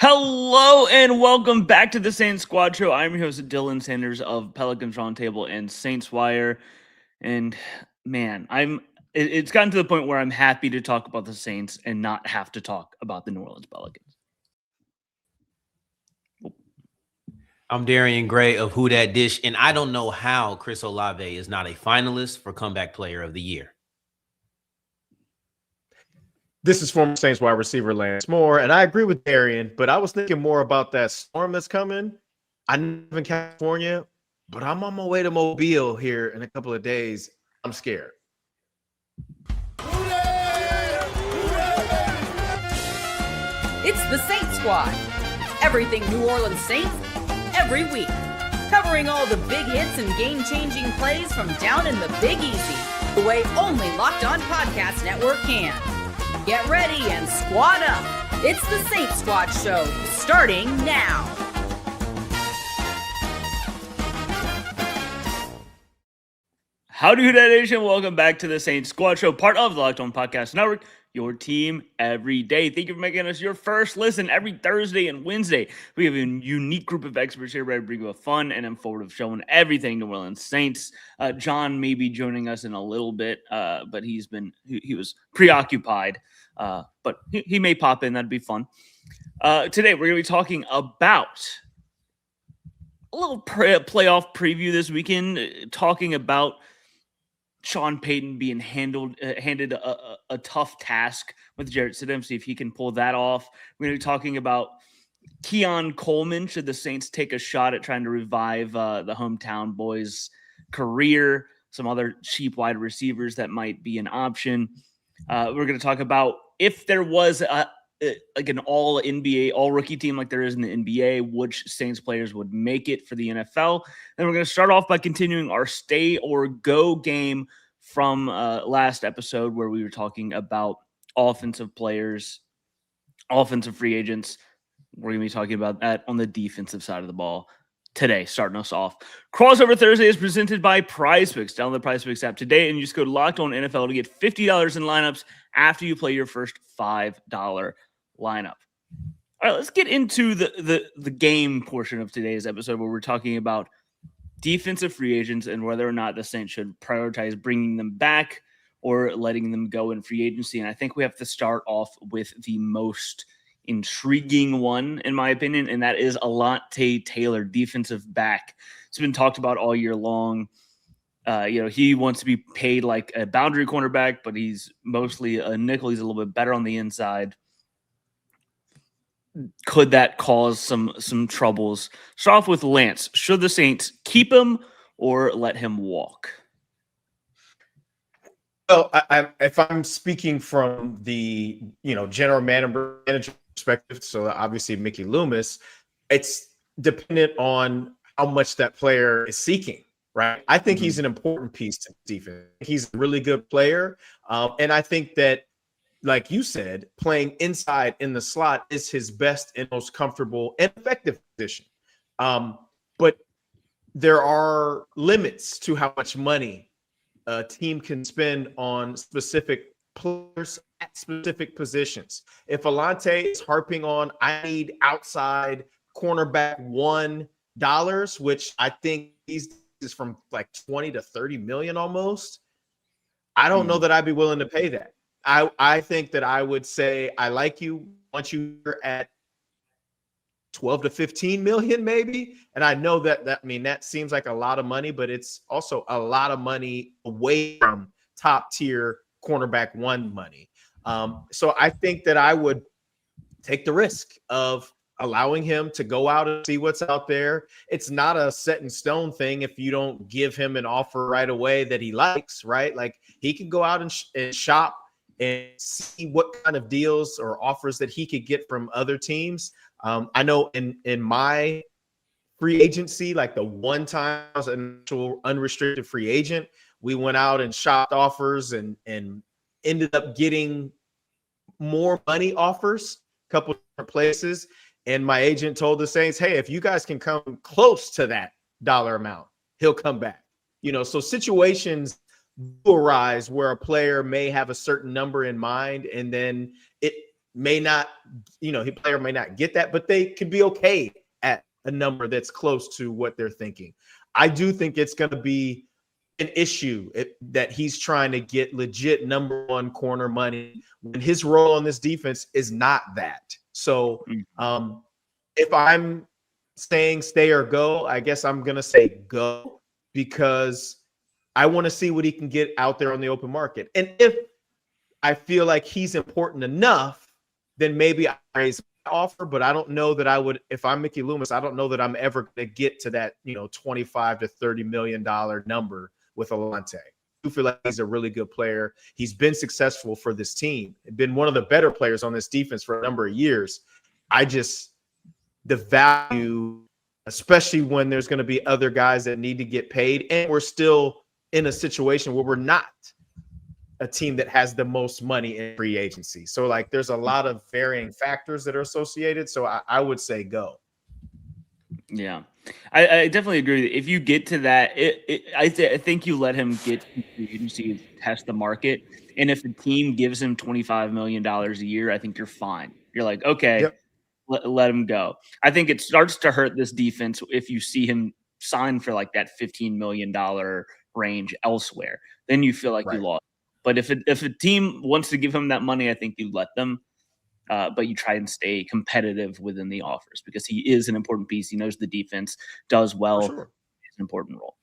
Hello and welcome back to the Saints Squad Show. I'm your host, Dylan Sanders of Pelicans Roundtable and Saints Wire. And man, it's gotten to the point where I'm happy to talk about the Saints and not have to talk about the New Orleans Pelicans. I'm Darian Gray of Who Dat Dish, and I don't know how Chris Olave is not a finalist for Comeback Player of the Year. This is former Saints wide receiver Lance Moore, and I agree with Darian, but I was thinking more about that storm that's coming. I live in California, but I'm on my way to Mobile here in a couple of days. I'm scared. It's the Saints Squad. Everything New Orleans Saints, every week. Covering all the big hits and game-changing plays from down in the Big Easy, the way only Locked On Podcast Network can. Get ready and squad up. It's the Saints Squad Show, starting now. Howdy, Who Dat Nation. Welcome back to the Saints Squad Show, part of the Locked On Podcast Network, your team every day. Thank you for making us your first listen every Thursday and Wednesday. We have a unique group of experts here ready to bring you a fun and informative show on everything New Orleans Saints. John may be joining us in a little bit, but he was preoccupied. But he may pop in. That'd be fun. Today, we're going to be talking about a little playoff preview this weekend, talking about Sean Payton being handed a tough task with Jarrett Stidham, see if he can pull that off. We're going to be talking about Keon Coleman. Should the Saints take a shot at trying to revive the hometown boys' career? Some other cheap wide receivers that might be an option. We're going to talk about if there was like an all NBA, all rookie team like there is in the NBA, which Saints players would make it for the NFL. Then we're going to start off by continuing our stay or go game from last episode where we were talking about offensive players, offensive free agents. We're going to be talking about that on the defensive side of the ball today, starting us off. Crossover Thursday is presented by PrizePicks. Download the PrizePicks app today and you just go to Locked On NFL to get $50 in lineups after you play your first $5 lineup. All right, let's get into the game portion of today's episode where we're talking about defensive free agents and whether or not the Saints should prioritize bringing them back or letting them go in free agency. And I think we have to start off with the most intriguing one, in my opinion, and that is Alontae Taylor, defensive back. It's been talked about all year long. He wants to be paid like a boundary cornerback, but he's mostly a nickel. He's a little bit better on the inside. Could that cause some troubles? Start off with Lance. Should the Saints keep him or let him walk? Well, if I'm speaking from the general manager perspective, so obviously Mickey Loomis, it's dependent on how much that player is seeking. Right. I think he's an important piece to defense. He's a really good player. And I think that, like you said, playing inside in the slot is his best and most comfortable and effective position. But there are limits to how much money a team can spend on specific players at specific positions. If Alontae is harping on, I need outside cornerback $1, which I think is from like 20 to 30 million almost. I don't know that I'd be willing to pay that. I think that I would say, I like you once you're at 12 to 15 million maybe. And I know that seems like a lot of money, but it's also a lot of money away from top tier cornerback $1 money. So I think that I would take the risk of allowing him to go out and see what's out there. It's not a set in stone thing if you don't give him an offer right away that he likes, right? Like he can go out and shop and see what kind of deals or offers that he could get from other teams. I know in my free agency, like the one time I was an actual unrestricted free agent, we went out and shopped offers and ended up getting more money offers, a couple different places. And my agent told the Saints, hey, if you guys can come close to that dollar amount, he'll come back. So situations do arise where a player may have a certain number in mind, and then may not, player may not get that, but they could be okay at a number that's close to what they're thinking. I do think it's going to be an issue that he's trying to get legit number one corner money when his role on this defense is not that. So if I'm saying stay or go, I guess I'm going to say go, because I want to see what he can get out there on the open market. And if I feel like he's important enough, then maybe I raise my offer, but I don't know that I would, if I'm Mickey Loomis, I don't know that I'm ever going to get to that, $25 to $30 million number with Alante. I do feel like he's a really good player. He's been successful for this team, been one of the better players on this defense for a number of years. The value, especially when there's going to be other guys that need to get paid, and we're still in a situation where we're not a team that has the most money in free agency. So like there's a lot of varying factors that are associated. So I would say go. Yeah, I definitely agree. If you get to that, I think you let him get to the agency and test the market. And if the team gives him $25 million a year, I think you're fine. You're like, okay, yep. let him go. I think it starts to hurt this defense if you see him sign for like that $15 million range elsewhere. Then you feel like you lost. But if a team wants to give him that money, I think you let them. But you try and stay competitive within the offers, because he is an important piece. He knows the defense, does well. Sure. It's an important role.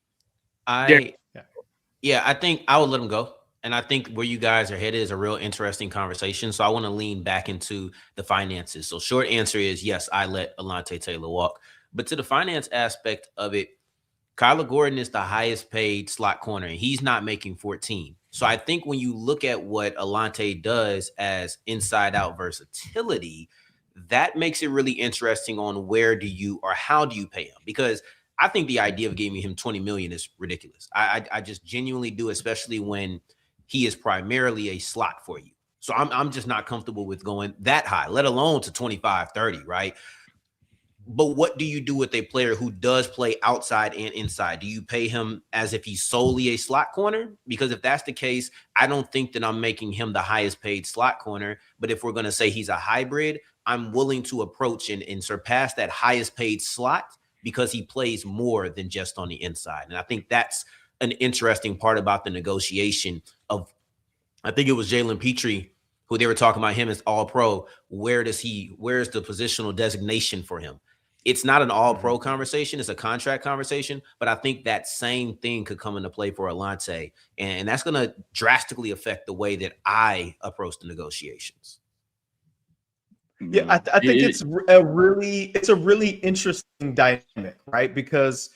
I think I would let him go. And I think where you guys are headed is a real interesting conversation. So I want to lean back into the finances. So short answer is yes, I let Alante Taylor walk. But to the finance aspect of it, Kyler Gordon is the highest paid slot corner, and he's not making 14. So I think when you look at what Alante does as inside-out versatility, that makes it really interesting on how do you pay him? Because I think the idea of giving him $20 million is ridiculous. I just genuinely do, especially when he is primarily a slot for you. So I'm just not comfortable with going that high, let alone to 25, 30, right? But what do you do with a player who does play outside and inside? Do you pay him as if he's solely a slot corner? Because if that's the case, I don't think that I'm making him the highest paid slot corner. But if we're going to say he's a hybrid, I'm willing to approach and surpass that highest paid slot because he plays more than just on the inside. And I think that's an interesting part about the negotiation of, I think it was Jalen Petrie who they were talking about him as all pro. Where's the positional designation for him? It's not an all-pro conversation. It's a contract conversation. But I think that same thing could come into play for Alante. And that's going to drastically affect the way that I approach the negotiations. Yeah, I think it's a really interesting dynamic, right? Because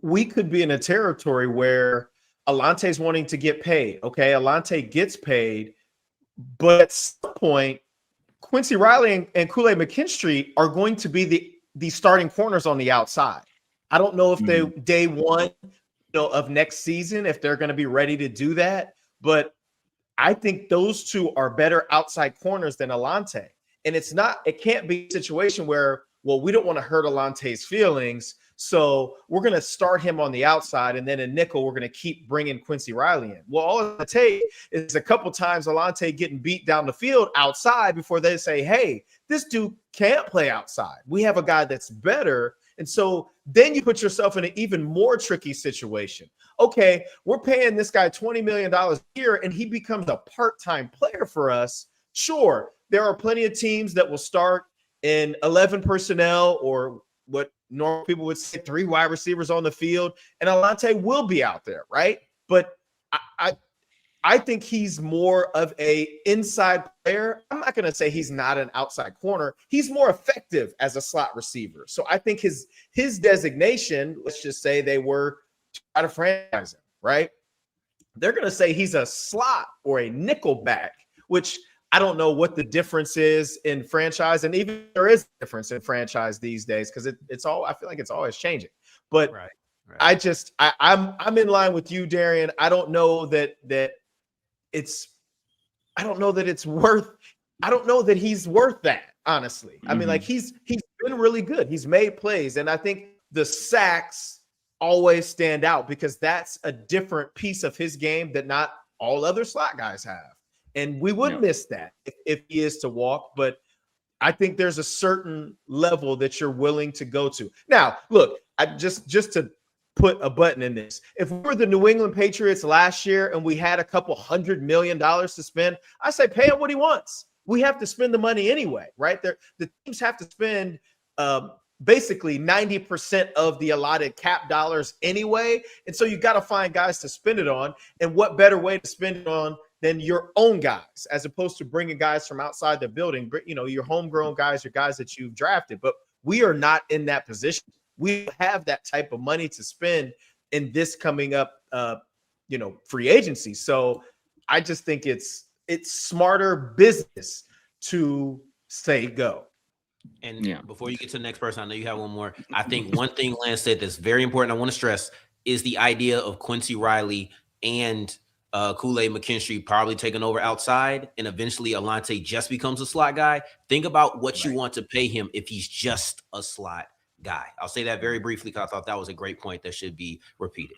we could be in a territory where Alante's wanting to get paid. Okay, Alante gets paid. But at some point, Quincy Riley and Kool-Aid McKinstry are going to be the starting corners on the outside. I don't know if they day one of next season, if they're going to be ready to do that, but I think those two are better outside corners than Alante. And it can't be a situation where, well, we don't want to hurt Alante's feelings, so we're going to start him on the outside, and then a nickel, we're going to keep bringing Quincy Riley in. Well, all it takes is a couple times Alante getting beat down the field outside before they say, hey, this dude can't play outside. We have a guy that's better. And so then you put yourself in an even more tricky situation. Okay, we're paying this guy $20 million a year, and he becomes a part-time player for us. Sure, there are plenty of teams that will start in 11 personnel, or what normal people would say 3 wide receivers on the field, and Alante will be out there, right? But I think he's more of a inside player. I'm not going to say he's not an outside corner. He's more effective as a slot receiver. So I think his designation, let's just say they were to try to franchise him, right? They're going to say he's a slot or a nickel back, which I don't know what the difference is in franchise, and even there is a difference in franchise these days because I feel like it's always changing. But right. I'm in line with you, Darian. I don't know that he's worth that, honestly. I mean, like he's been really good. He's made plays, and I think the sacks always stand out because that's a different piece of his game that not all other slot guys have. And we would miss that if he is to walk. But I think there's a certain level that you're willing to go to. Now, look, I just to put a button in this. If we were the New England Patriots last year and we had a couple $100 million to spend, I say pay him what he wants. We have to spend the money anyway, right? The teams have to spend basically 90% of the allotted cap dollars anyway. And so you got to find guys to spend it on. And what better way to spend it on than your own guys, as opposed to bringing guys from outside the building, your homegrown guys, your guys that you've drafted. But we are not in that position. We have that type of money to spend in this coming up, free agency. So I just think it's smarter business to say go. And before you get to the next person, I know you have one more. I think one thing Lance said that's very important, I want to stress, is the idea of Quincy Riley and Kool-Aid McKinstry probably taking over outside, and eventually Alante just becomes a slot guy. Think about what you want to pay him if he's just a slot guy. I'll say that very briefly because I thought that was a great point that should be repeated.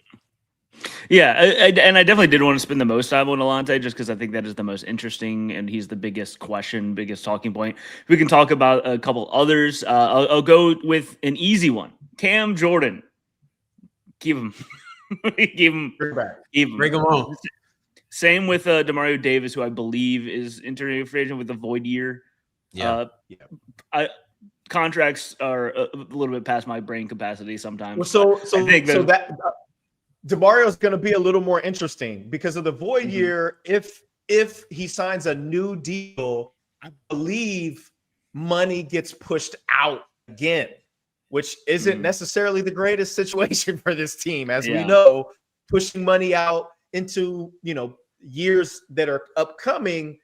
Yeah, and I definitely did want to spend the most time on Alante just because I think that is the most interesting and he's the biggest question, biggest talking point. We can talk about a couple others. I'll go with an easy one. Cam Jordan. Keep him. Keep him. Bring him home. Same with Demario Davis, who I believe is entering free agent with a void year. Contracts are a little bit past my brain capacity sometimes. Well, so that DeMario is going to be a little more interesting because of the void year. If he signs a new deal, I believe money gets pushed out again, which isn't necessarily the greatest situation for this team, as we know. Pushing money out into years that are upcoming,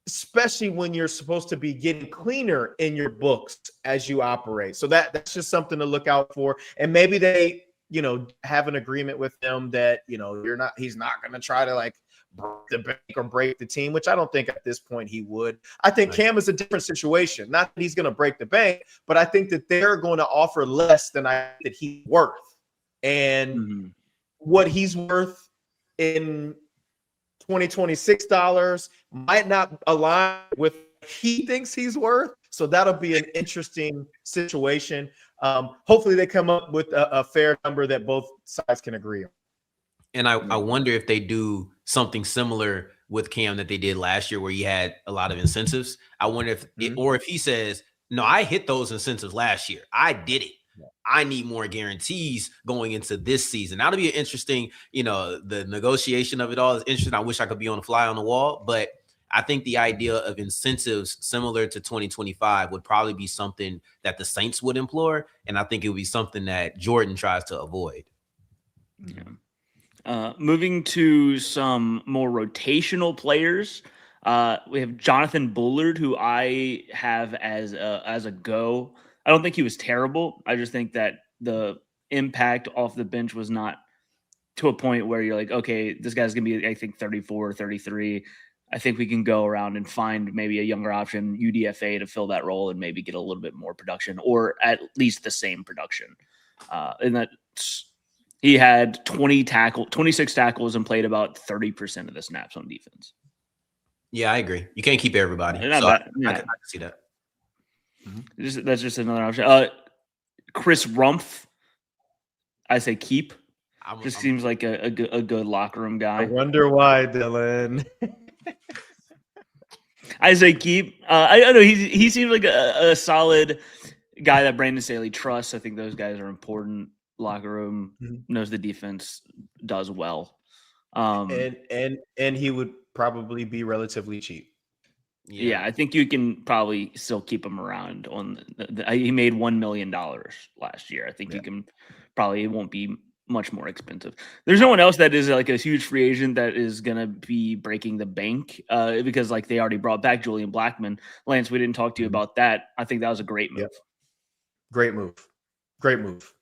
especially when you're supposed to be getting cleaner in your books as you operate. So that's just something to look out for. And maybe they have an agreement with them that he's not going to try to like break the bank or break the team, which I don't think at this point he would. I think Cam is a different situation. Not that he's going to break the bank, but I think that they're going to offer less than that he's worth. And what he's worth in 2026 dollars might not align with what he thinks he's worth. So that'll be an interesting situation. Hopefully they come up with a fair number that both sides can agree on. And I wonder if they do something similar with Cam that they did last year where he had a lot of incentives. I wonder if or if he says, no, I hit those incentives last year. I did it. I need more guarantees going into this season. That'll be an interesting, the negotiation of it all is interesting. I wish I could be on the fly on the wall, but I think the idea of incentives similar to 2025 would probably be something that the Saints would implore. And I think it would be something that Jordan tries to avoid. Moving to some more rotational players. We have Jonathan Bullard, who I have as a go. I don't think he was terrible. I just think that the impact off the bench was not to a point where you're like, okay, this guy's going to be, I think, 34 or 33. I think we can go around and find maybe a younger option, UDFA, to fill that role and maybe get a little bit more production or at least the same production. And that he had 26 tackles and played about 30% of the snaps on defense. Yeah, I agree. You can't keep everybody. So I can see that. That's just another option. Chris Rumpf, I say keep. Seems like a good locker room guy. I wonder why, Dylan. I say keep. I don't know. He seems like a solid guy that Brandon Staley trusts. I think those guys are important. Locker room, knows the defense, does well. And he would probably be relatively cheap. Yeah, I think you can probably still keep him around. He made $1 million last year. I think you can probably, it won't be much more expensive. There's no one else that is like a huge free agent that is going to be breaking the bank because like they already brought back Julian Blackmon. Lance, we didn't talk to you about that. I think that was a great move. Great move.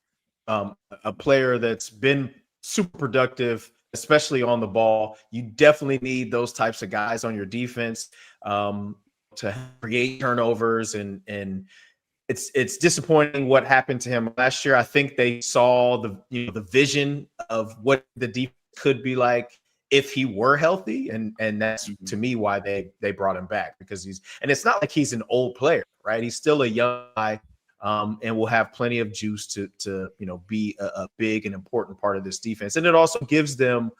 A player that's been super productive, especially on the ball. You definitely need those types of guys on your defense to create turnovers, and it's disappointing what happened to him last year. I think they saw the vision of what the defense could be like if he were healthy, and that's to me why they brought him back, because and it's not like he's an old player, right? He's still a young guy, and will have plenty of juice to be a big and important part of this defense. And it also gives them,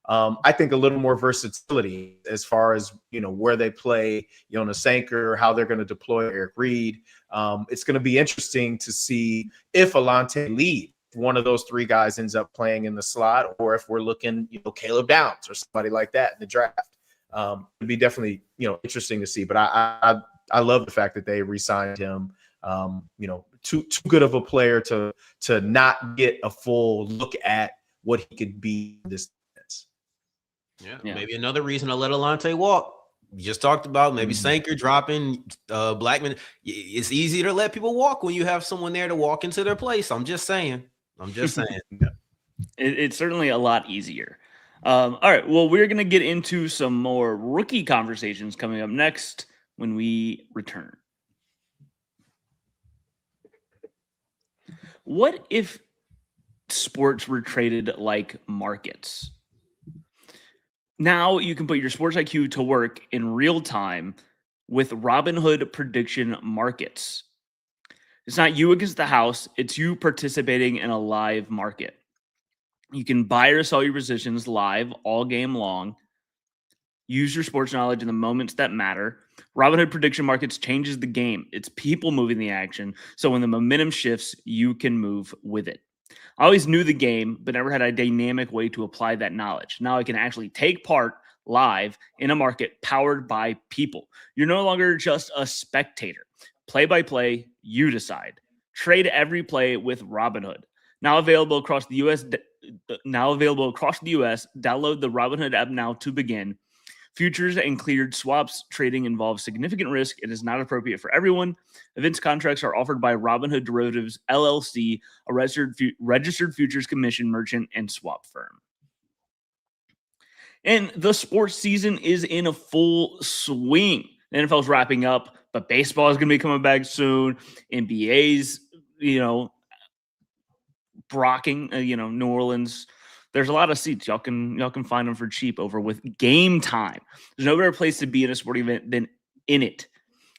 I think, a little more versatility as far as where they play Jonas Sanker, how they're going to deploy Eric Reed. It's going to be interesting to see if Alante leaves. One of those three guys ends up playing in the slot, or if we're looking, Caleb Downs or somebody like that in the draft. It'd be definitely, interesting to see. But I love the fact that they re-signed him. Too good of a player to not get a full look at what he could be in this defense. Yeah. Maybe another reason to let Alante walk. We just talked about maybe Sanker dropping Blackman. It's easier to let people walk when you have someone there to walk into their place. I'm just saying. It's certainly a lot easier. All right. Well, we're going to get into some more rookie conversations coming up next when we return. What if sports were traded like markets? Now you can put your sports IQ to work in real time with Robinhood prediction markets. It's not you against the house. It's you participating in a live market. You can buy or sell your positions live all game long. Use your sports knowledge in the moments that matter. Robinhood prediction markets changes the game. It's people moving the action. So when the momentum shifts, you can move with it. I always knew the game, but never had a dynamic way to apply that knowledge. Now I can actually take part live in a market powered by people. You're no longer just a spectator. Play by play, you decide. Trade every play with Robinhood. Now available across the US. Download the Robinhood app now to begin. Futures and cleared swaps trading involves significant risk and is not appropriate for everyone. Events contracts are offered by Robinhood Derivatives LLC, a registered futures commission merchant and swap firm. And the sports season is in a full swing. The NFL's wrapping up, but baseball is going to be coming back soon. NBA's, brocking, New Orleans. There's a lot of seats. Y'all can find them for cheap over with Gametime. There's no better place to be in a sporting event than in it.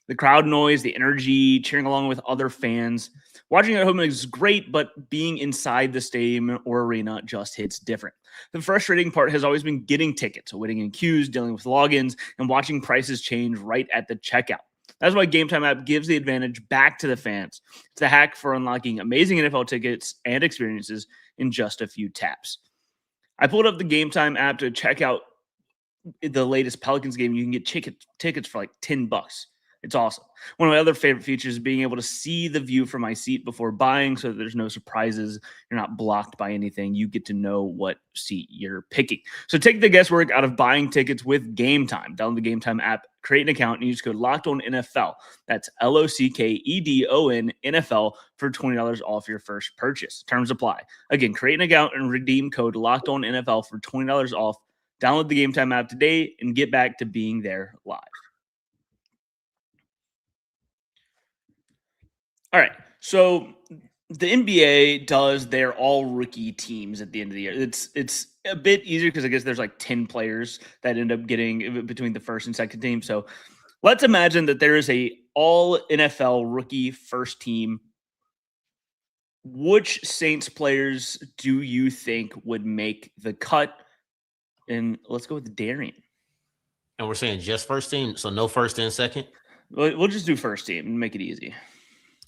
The crowd noise, the energy, cheering along with other fans. Watching at home is great, but being inside the stadium or arena just hits different. The frustrating part has always been getting tickets, waiting in queues, dealing with logins, and watching prices change right at the checkout. That's why Gametime app gives the advantage back to the fans. It's a hack for unlocking amazing NFL tickets and experiences in just a few taps. I pulled up the Gametime app to check out the latest Pelicans game. You can get tickets for like $10. It's awesome. One of my other favorite features is being able to see the view from my seat before buying, so that there's no surprises. You're not blocked by anything. You get to know what seat you're picking. So take the guesswork out of buying tickets with Gametime. Download the Gametime app, create an account, and use code LOCKEDONNFL. That's LOCKEDON NFL for $20 off your first purchase. Terms apply. Again, create an account and redeem code LOCKEDONNFL for $20 off. Download the Gametime app today and get back to being there live. All right, so the NBA does their all rookie teams at the end of the year. It's a bit easier because I guess there's like 10 players that end up getting between the first and second team. So let's imagine that there is a all NFL rookie first team. Which Saints players do you think would make the cut? And let's go with Darian. And we're saying just first team, so no first and second? We'll just do first team and make it easy.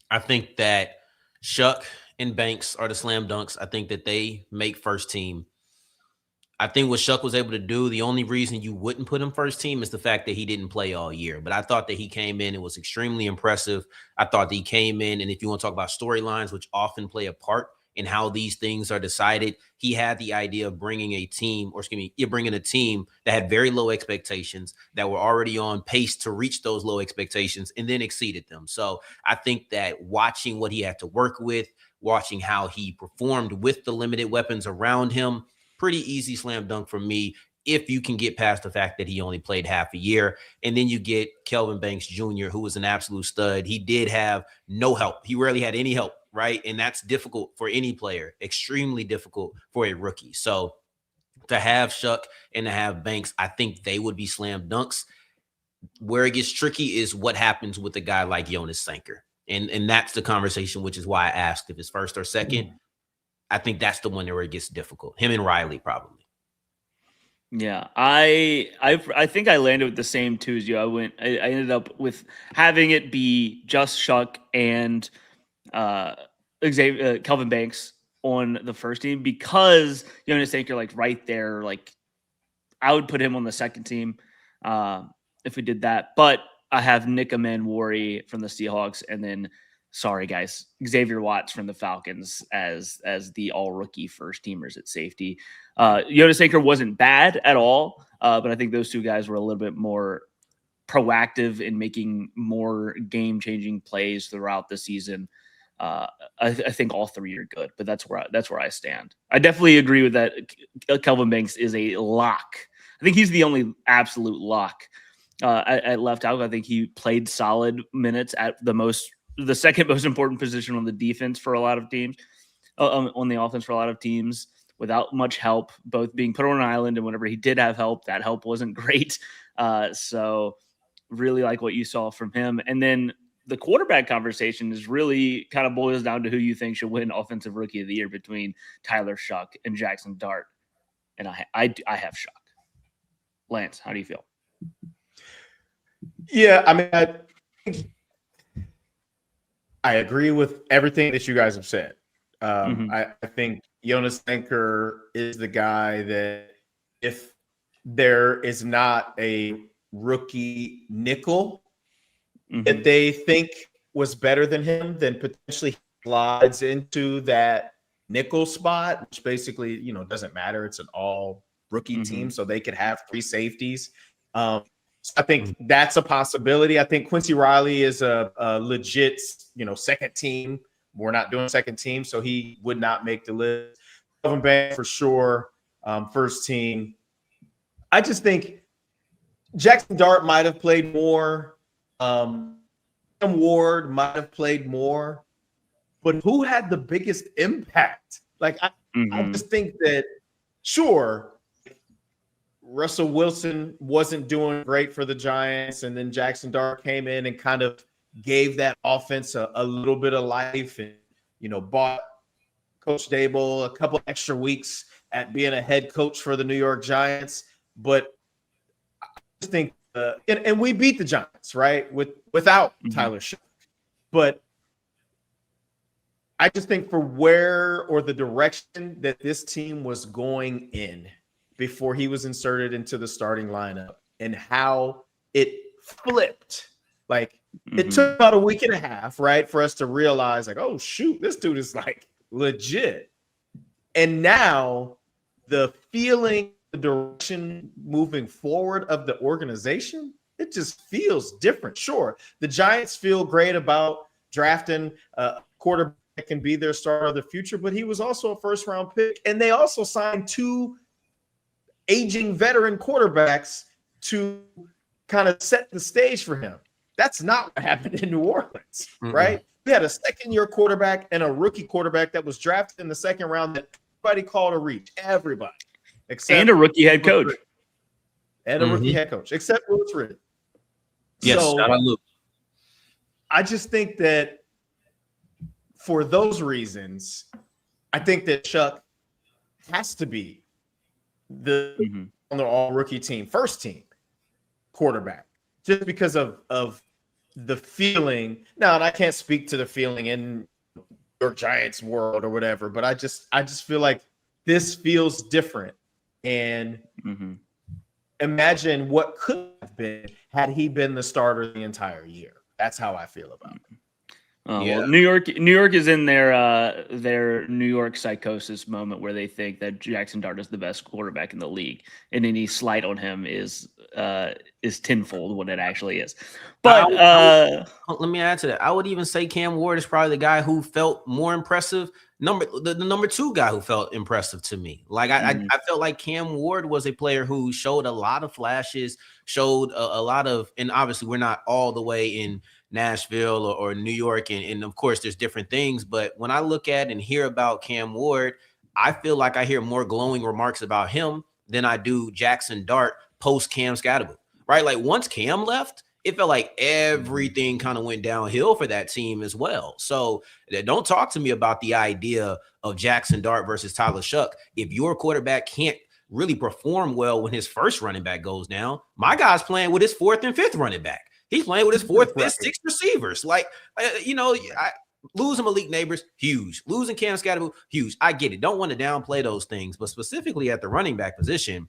I think that Shuck and Banks are the slam dunks. I think that they make first team. I think what Shuck was able to do, the only reason you wouldn't put him first team is the fact that he didn't play all year. But I thought that he came in and was extremely impressive. I thought that he came in, and if you want to talk about storylines, which often play a part in how these things are decided, he had the idea of bringing a team, bringing a team that had very low expectations, that were already on pace to reach those low expectations, and then exceeded them. So I think that watching what he had to work with, watching how he performed with the limited weapons around him, pretty easy slam dunk for me, if you can get past the fact that he only played half a year. And then you get Kelvin Banks Jr., who was an absolute stud. He did have no help. He rarely had any help, right? And that's difficult for any player, extremely difficult for a rookie. So to have Shuck and to have Banks, I think they would be slam dunks. Where it gets tricky is what happens with a guy like Jonas Sanker. And that's the conversation, which is why I asked if it's first or second. I think that's the one where it gets difficult. Him and Riley probably. Yeah, I think I landed with the same two as you. I ended up with having it be just Shuck and Kelvin Banks on the first team, because Jonas Sanker like right there, like I would put him on the second team if we did that. But I have Nick Amanwari from the Seahawks, and then sorry guys, Xavier Watts from the Falcons as the all rookie first teamers at safety. Jonas Sanker wasn't bad at all, but I think those two guys were a little bit more proactive in making more game changing plays throughout the season. I think all three are good, but that's where I stand. I definitely agree with that. Kelvin Banks is a lock. I think he's the only absolute lock at left tackle. I think he played solid minutes at the second most important position on the defense for a lot of teams, on the offense for a lot of teams, without much help, both being put on an island, and whenever he did have help, that help wasn't great. So really like what you saw from him. And then the quarterback conversation is really kind of boils down to who you think should win Offensive Rookie of the Year between Tyler Shuck and Jackson Dart. And I have Shuck. Lance, how do you feel? Yeah, I mean, I agree with everything that you guys have said. I think Jonas Sanker is the guy that if there is not a rookie nickel that they think was better than him, then potentially he slides into that nickel spot, which basically, doesn't matter. It's an all rookie team, so they could have three safeties. So I think that's a possibility. I think Quincy Riley is a legit, second team. We're not doing second team, so he would not make the list. Kelvin Banks for sure, first team. I just think Jackson Dart might have played more. Ward might have played more. But who had the biggest impact? Like, I just think that, sure, Russell Wilson wasn't doing great for the Giants, and then Jackson Dart came in and kind of gave that offense a little bit of life, and bought Coach Dable a couple extra weeks at being a head coach for the New York Giants. But I just think, and we beat the Giants, right, without Tyler Shuck. But I just think for the direction that this team was going in before he was inserted into the starting lineup, and how it flipped. Like, it took about a week and a half, right, for us to realize, like, oh, shoot, this dude is, like, legit. And now the feeling, the direction moving forward of the organization, it just feels different. Sure, the Giants feel great about drafting a quarterback that can be their starter of the future, but he was also a first-round pick, and they also signed two aging veteran quarterbacks to kind of set the stage for him. That's not what happened in New Orleans, right? We had a second-year quarterback and a rookie quarterback that was drafted in the second round that everybody called a reach. Everybody. And a rookie head coach. And a rookie head coach, except Louis Riddick. Yes, so, I just think that for those reasons, I think that Shuck has to be on the all-rookie team, first team quarterback, just because of the feeling. Now, and I can't speak to the feeling in your Giants world or whatever, but I just feel like this feels different. And imagine what could have been had he been the starter the entire year. That's how I feel about it. Well, New York is in their New York psychosis moment where they think that Jackson Dart is the best quarterback in the league, and any slight on him is tenfold what it actually is. But let me add to that. I would even say Cam Ward is probably the guy who felt more impressive. The number two guy who felt impressive to me. Like I felt like Cam Ward was a player who showed a lot of flashes, showed a lot of, and obviously we're not all the way in Nashville or New York, and of course there's different things, but when I look at and hear about Cam Ward, I feel like I hear more glowing remarks about him than I do Jackson Dart post Cam Scatterable, right? Like once Cam left, it felt like everything kind of went downhill for that team as well. So don't talk to me about the idea of Jackson Dart versus Tyler Shuck. If your quarterback can't really perform well when his first running back goes down, my guy's playing with his fourth and fifth running back. He's playing with his fourth, fifth, sixth receivers. Like, losing Malik Neighbors, huge. Losing Cam Scatterable, huge. I get it. Don't want to downplay those things, but specifically at the running back position,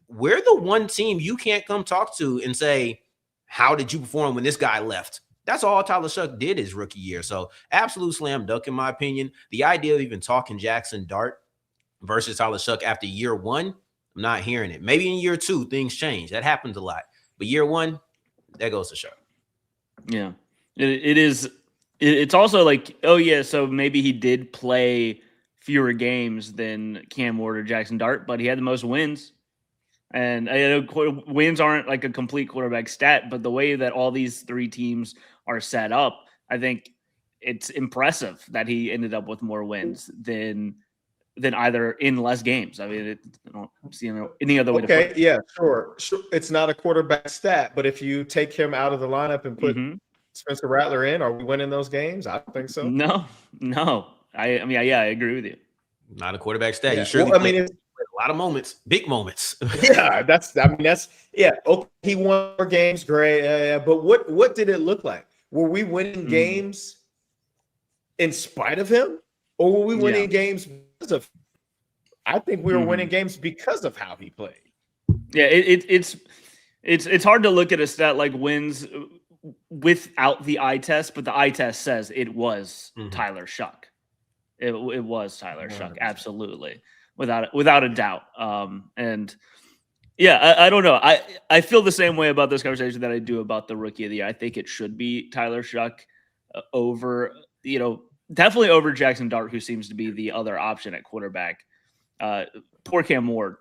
we're the one team you can't come talk to and say, how did you perform when this guy left? That's all Tyler Shuck did his rookie year. So absolute slam dunk, in my opinion. The idea of even talking Jackson Dart versus Tyler Shuck after year one, I'm not hearing it. Maybe in year two, things change. That happens a lot. But year one, that goes to Shuck. Yeah, it is. It's also like, oh yeah, so maybe he did play fewer games than Cam Ward or Jackson Dart, but he had the most wins. And I know wins aren't like a complete quarterback stat, but the way that all these three teams are set up, I think it's impressive that he ended up with more wins than either in less games. I mean, I don't see any other way to put it. Yeah, sure. It's not a quarterback stat, but if you take him out of the lineup and put Spencer Rattler in, are we winning those games? I don't think so. No. I agree with you. Not a quarterback stat. Yeah. He surely played a lot of moments, big moments. Yeah, okay, he won more games, great. But what did it look like? Were we winning games in spite of him? Or were we winning games because of? I think we were winning games because of how he played. Yeah, it's hard to look at a stat like wins without the eye test, but the eye test says it was Tyler Shuck. It was Tyler 100%. Shuck, absolutely, without a doubt. And yeah, I don't know. I feel the same way about this conversation that I do about the rookie of the year. I think it should be Tyler Shuck over, definitely over Jackson Dart, who seems to be the other option at quarterback. Poor Cam Ward,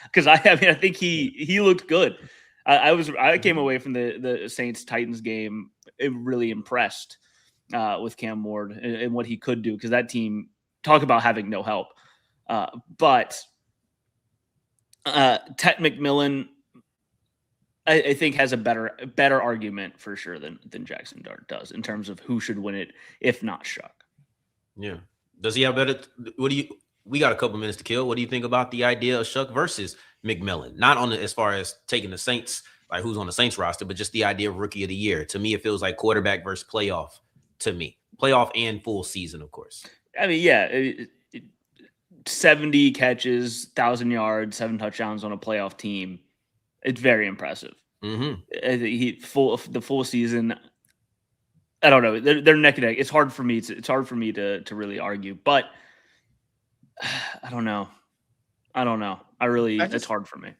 because I think he looked good. I came away from the Saints Titans game really impressed with Cam Ward and what he could do, because that team, talk about having no help. But Ted McMillan, I think, has a better argument for sure than Jackson Dart does in terms of who should win it, if not Shuck. Yeah. Does he have better? We got a couple minutes to kill. What do you think about the idea of Shuck versus McMillan? Not on as far as taking the Saints, like who's on the Saints roster, but just the idea of rookie of the year. To me, it feels like quarterback versus playoff. To me, playoff and full season, of course. I mean, yeah, 70 catches, 1,000 yards, 7 touchdowns on a playoff team. It's very impressive. The full season. I don't know. They're neck and neck. It's hard for me. It's hard for me to really argue, but I don't know. It's hard for me.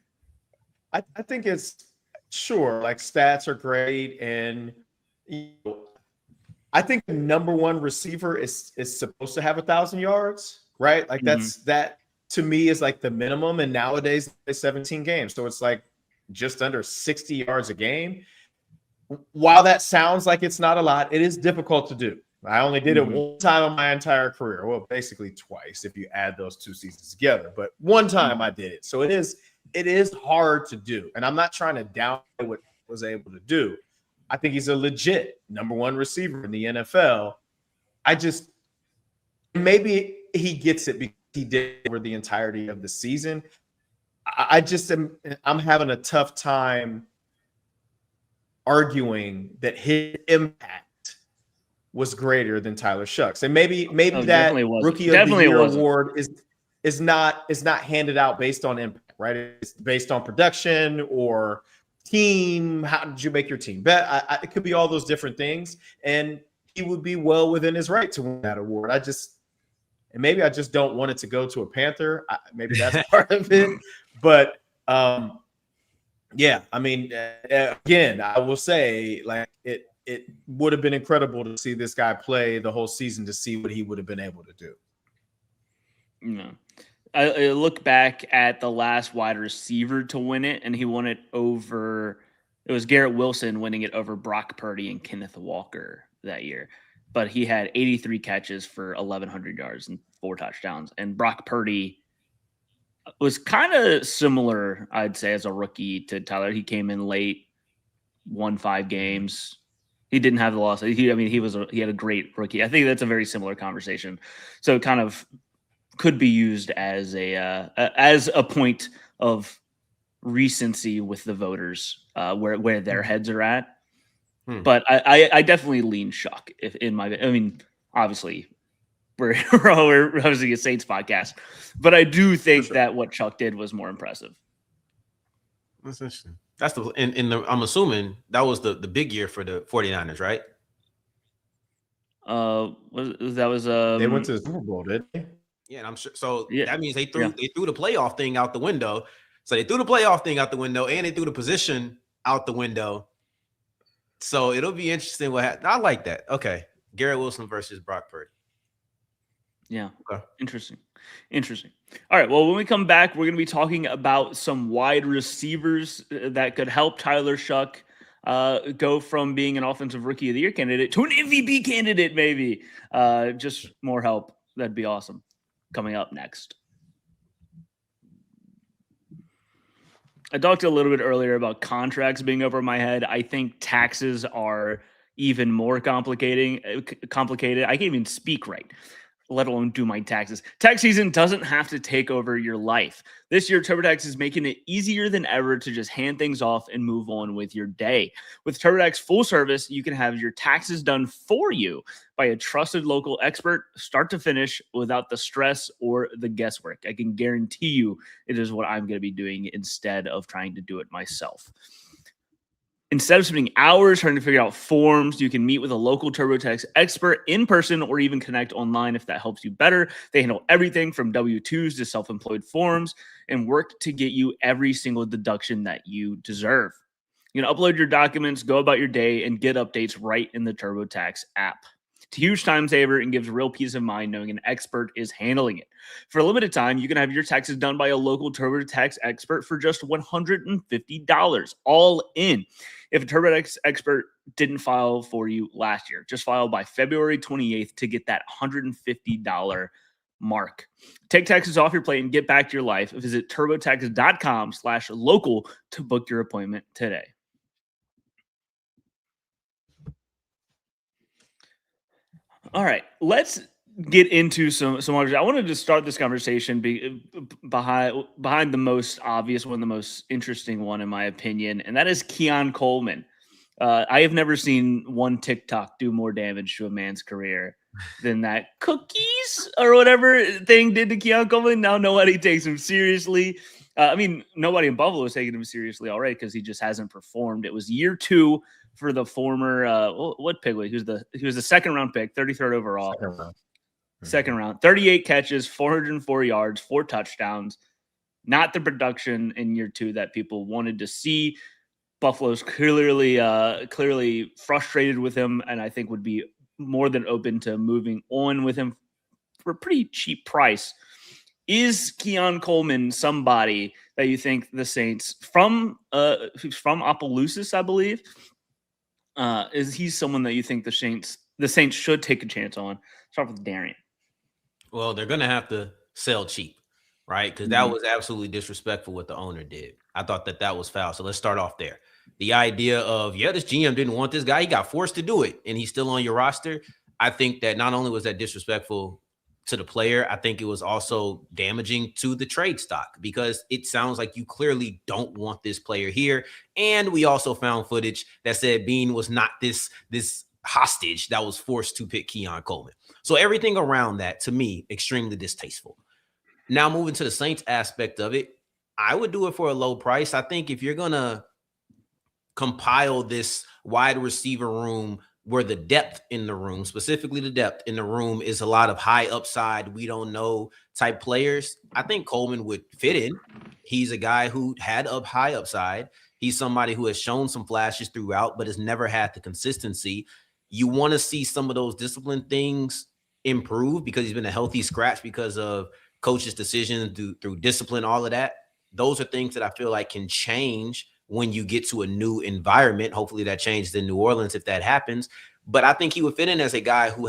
I think it's sure, like, stats are great, and I think the number one receiver is supposed to have 1,000 yards, right? Like that to me is like the minimum. And nowadays it's 17 games, so it's like just under 60 yards a game. While that sounds like it's not a lot, it is difficult to do. I only did it one time in my entire career. Well, basically twice if you add those 2 seasons together. But one time I did it. So it is hard to do. And I'm not trying to downplay what he was able to do. I think he's a legit number one receiver in the NFL. Maybe he gets it because he did over the entirety of the season. I'm having a tough time arguing that his impact was greater than Tyler Shuck's. And maybe that rookie of the year award is not handed out based on impact, right? It's based on production or team. How did you make your team bet? It could be all those different things, and he would be well within his right to win that award. Maybe I just don't want it to go to a Panther. Maybe that's part of it. But yeah, I mean, again, I will say, like, it would have been incredible to see this guy play the whole season to see what he would have been able to do. No. I look back at the last wide receiver to win it, and he won it over – it was Garrett Wilson winning it over Brock Purdy and Kenneth Walker that year. But he had 83 catches for 1,100 yards and 4 touchdowns. And Brock Purdy was kind of similar, I'd say, as a rookie to Tyler. He came in late, won 5 games. He didn't have the loss. He had a great rookie. I think that's a very similar conversation. So it kind of could be used as a point of recency with the voters, where their heads are at. But I definitely lean Shuck. Obviously we're obviously a Saints podcast, but I do think that what Chuck did was more impressive. That's interesting. That's I'm assuming that was the big year for the 49ers, right? They went to the Super Bowl, didn't they? Yeah, and I'm sure. So Yeah. that means they threw the playoff thing out the window. So they threw the playoff thing out the window, and they threw the position out the window. So it'll be interesting what happens. I like that. Okay, Garrett Wilson versus Brock Purdy. Yeah. Okay. Interesting. All right. Well, when we come back, we're going to be talking about some wide receivers that could help Tyler Shuck go from being an offensive rookie of the year candidate to an MVP candidate, maybe. Just more help. That'd be awesome. Coming up next. I talked a little bit earlier about contracts being over my head. I think taxes are even more complicated. I can't even speak right, let alone do my taxes. Tax season doesn't have to take over your life. This year, TurboTax is making it easier than ever to just hand things off and move on with your day. With TurboTax full service, you can have your taxes done for you by a trusted local expert, start to finish, without the stress or the guesswork. I can guarantee you it is what I'm going to be doing instead of trying to do it myself. Instead of spending hours trying to figure out forms, you can meet with a local TurboTax expert in person or even connect online if that helps you better. They handle everything from W-2s to self-employed forms and work to get you every single deduction that you deserve. You can upload your documents, go about your day, and get updates right in the TurboTax app. It's a huge time saver and gives real peace of mind knowing an expert is handling it. For a limited time, you can have your taxes done by a local TurboTax expert for just $150, all in. If a TurboTax expert didn't file for you last year, just file by February 28th to get that $150 mark. Take taxes off your plate and get back to your life. Visit turbotax.com/local to book your appointment today. All right, let's get into some others. I wanted to start this conversation behind the most obvious one, the most interesting one, in my opinion, and that is Keon Coleman. I have never seen one TikTok do more damage to a man's career than that cookies or whatever thing did to Keon Coleman. Now nobody takes him seriously. Nobody in Buffalo is taking him seriously already because he just hasn't performed. It was year 2 for the former what pick was he was the second round pick, 33rd overall. Second round, 38 catches, 404 yards, 4 touchdowns. Not the production in year 2 that people wanted to see. Buffalo's clearly frustrated with him, and I think would be more than open to moving on with him for a pretty cheap price. Is Keon Coleman somebody that you think the Saints who's from Opelousas, I believe? Is he someone that you think the Saints should take a chance on? Start with Darian. Well, they're going to have to sell cheap, right? Because that was absolutely disrespectful what the owner did. I thought that was foul. So let's start off there. The idea of, this GM didn't want this guy. He got forced to do it, and he's still on your roster. I think that not only was that disrespectful to the player, I think it was also damaging to the trade stock because it sounds like you clearly don't want this player here. And we also found footage that said Bean was not this hostage that was forced to pick Keon Coleman. So everything around that, to me, extremely distasteful. Now moving to the Saints aspect of it, I would do it for a low price. I think if you're going to compile this wide receiver room where the depth in the room, specifically the depth in the room, is a lot of high upside, we don't know type players, I think Coleman would fit in. He's a guy who had high upside. He's somebody who has shown some flashes throughout, but has never had the consistency. You want to see some of those discipline things improve because he's been a healthy scratch because of coach's decision through discipline, all of that. Those are things that I feel like can change when you get to a new environment. Hopefully that changes in New Orleans if that happens. But I think he would fit in as a guy who